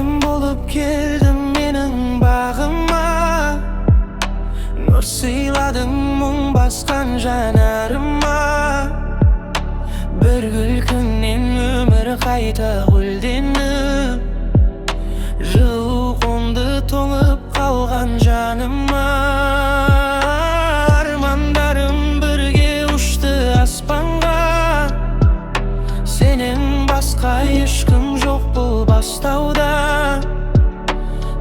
gülüm bolup geldim menin bağıma. Nur sıyladın mum baskan janarıma. Bir gülkünün ömür kayta güldeni. Rığı kondu toңup kalgan janıma. Armandarım birge uçtu asmanga. Senin başka ешкім жоқ бұл бастауда.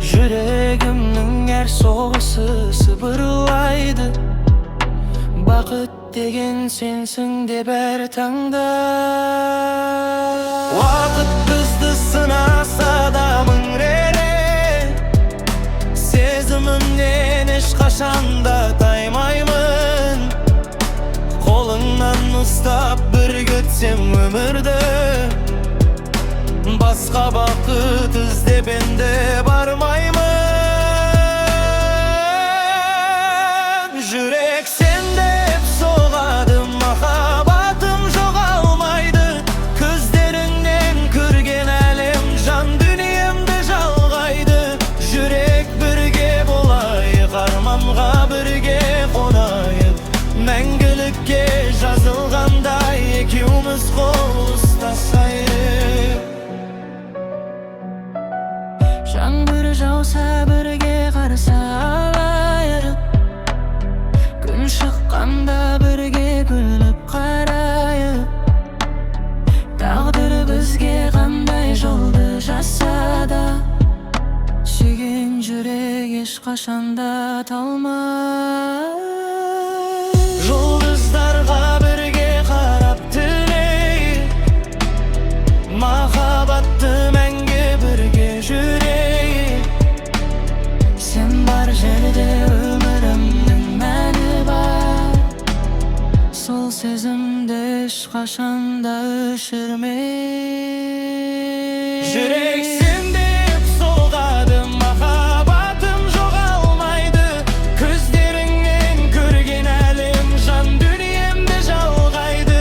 Жүрегімнің әр соғысы сыбырлайды. Бақыт деген сенсің деп әр таңда. Уақыт бізді сынаса да мыңрере. Сезімімнен ешқашанда таймаймын. Қолыңнан ұстап бірге өтсем өмірді. Басқа бақыт іздеп енді бармаймын. Жүрек сендеп соғады, махаббатым жоғалмайды. Көздеріңнен көрген әлем жан дүниемді жалғайды. Жүрек бірге болайық, арманға бірге қонайық. Мәңгілікке жазылғандай екеуміз қол ұстасайық. Жаңбыр жауса бірге қарсы алайық. Күн шыққанда бірге күліп қарайық. Тағдыр бізге қандай жолды жасады. Сүйген жүрек ешқашанда талмай. Жұлдыздарға бірге қарап тілейік. Махаббатты мәңгі бірге жүрейік. Сен бар жерде өмірімнің мәні бар. Сол сезімді ешқашанда өшірмей. Жүрек сендеп соғады, махаббатым жоғалмайды. Көздеріңнен көрген әлем жан дүниемді жалғайды.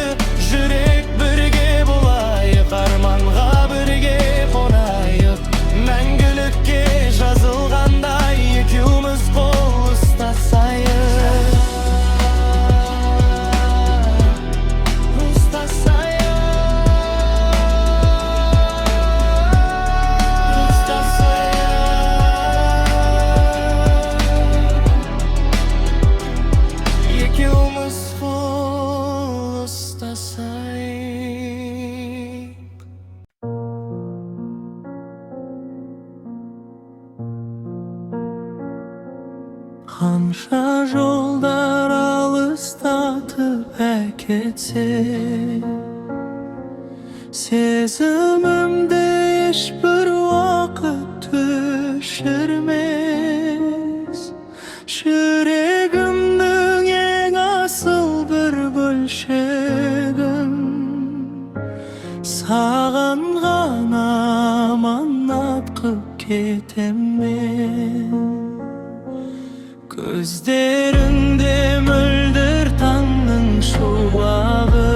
Жүрек бірге болайық, арманға бірге қонайық. Мәңгілікке жазылғандай екеуміз қол ұстасайық. Екеуміз қол ұстасайық. Қанша жолдар алыстатып әкетсе, сезімімді ешбір уақыт өшірмес. Жүрегімнің ең асыл бір бөлшегім. Саған ғана аманат қып кетем мен. Көздеріңде мөлдір таңның шуағы.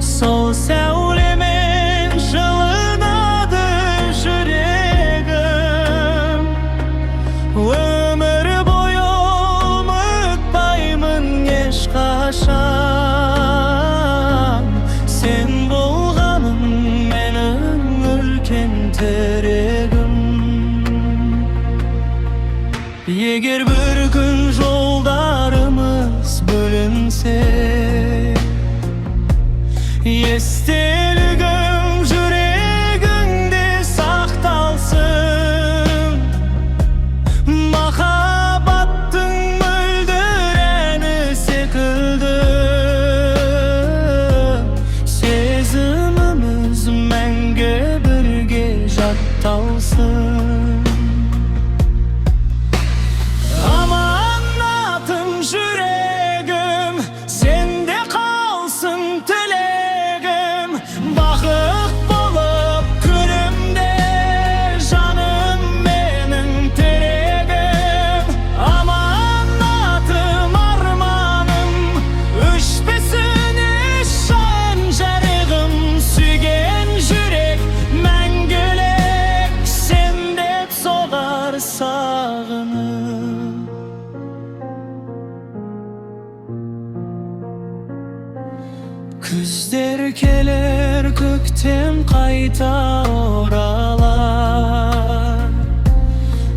Сол сәулемен жылынады жүрегім. Өмір бойы ұмытпаймын ешқашан. Сен болғаның менің үлкен тірегім. Егер бір күн жолдарымыз бөлінсе, естелігім жүрегіңде сақталсын. Махаббаттың мөлдір әні секілді. Сезіміміз мәңгі бірге жатталсын. Аманатым жүрегім, сенде қалсын тілегім. kayta oralar.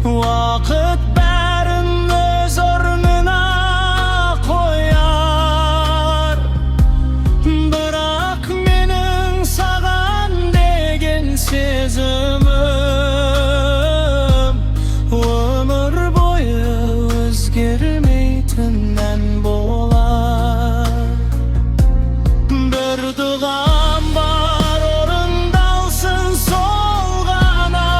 Vaqt bärin öz ornuna koyar, biroq mening sagan degen sezimim ömür boyu özgermeytinden bolar. Bir duam var orundalsın solgana,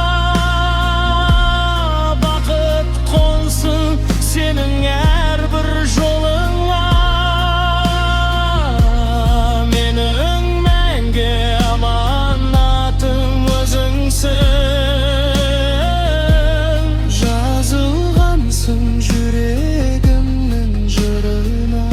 baqıt qolsun senin her bir joluna. Mening menge amanatım özüngsin, yazılgansın yüregimnin jırına.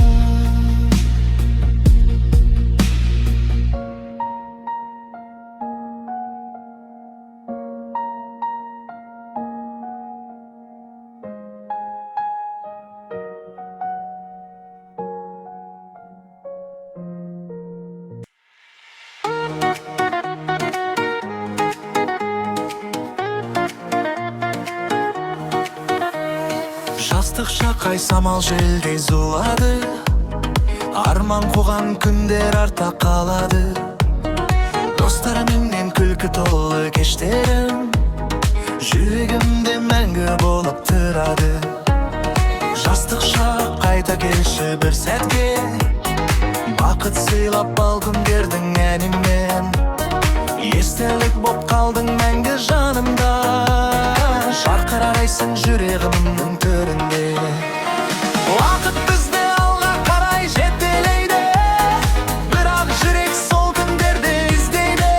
Жастықша қай самал желдей зулады, арман қуған күндер артта қалады. Достарыммен күлкі толы кештерім жүрегімде мәңгі болып тұрады. Жастықша қайта келші бір сәтке, бақыт сыйлап ал күндердің әнімен. Естелік боп қалдың мәңгі жанымда, жарқырайсың жүрегімнің төрінде. Уақыт бізді алға қарай жетелейді, бірақ жүрек сол күндерді іздейді.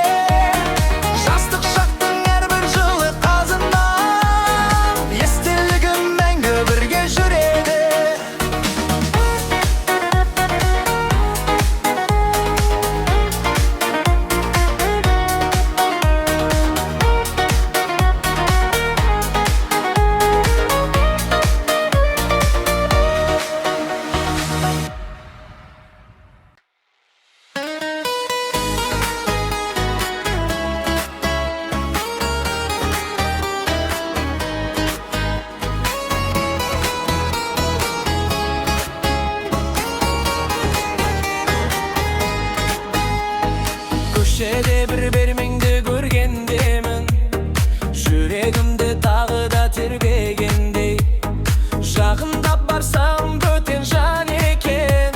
Жастық шақтың әрбір жылы қазынан, естелігім мәңгі бірге жүреді. Köşede bir bermеңді көргендемін, жүрегімді тағы да тербегендей. Жақындап барсам бөтен жан екен,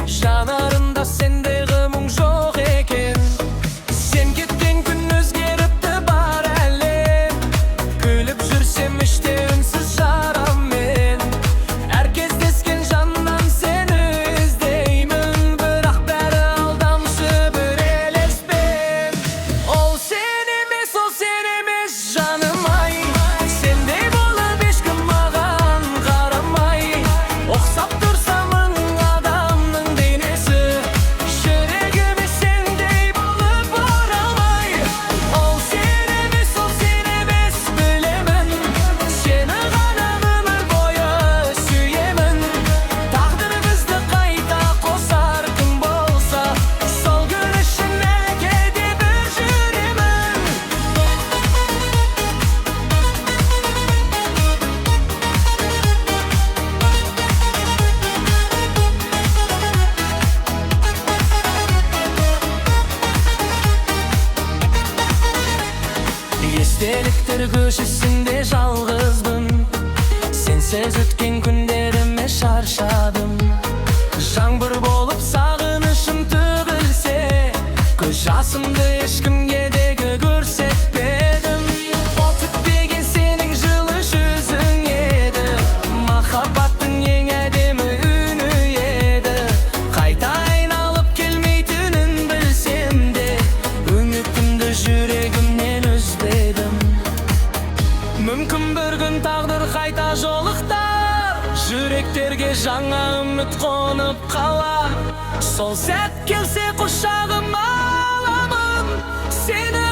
жанарымда сендегі мұң жоқ екен. Сен кеткен күн өзгеріпті бар әлем, күліп жүрсем іште үнсіз жараммен. Әр кездескен жаннан сені іздеймін, бірақ бәрі алдамшы бір елеспен. Ол сен емес жаным ай, сендей болып ешкім маған қарамай. Оқсап тұрса мың адамның денесі, жүрегіме сендей болып оралмай. Ол сен емес білемін, сені ғана өмір бойы сүйемін. Тағдыр бізді қайта қосар күн болса, сол күн үшін әкеде бір жүремін. Естеліктер көшесінде жалғызбын, сенсіз өткен күндеріме шаршадым. Жаңбыр болып сағынышым төгілсе, көз жасымды ешкімге де көрсетпедім. Отып деген сенің жылы жүзің еді, махаббаттың ең әдемі үні еді. Қайта айналып келмейтінін білсем де, үмітімді жүрегімнен үзбедім. Мүмкін бір күн тағдыр қайта жолықтар, жүректерге жаңа үміт қонып қалар. Сол сәт келсе құшағыма аламын, сені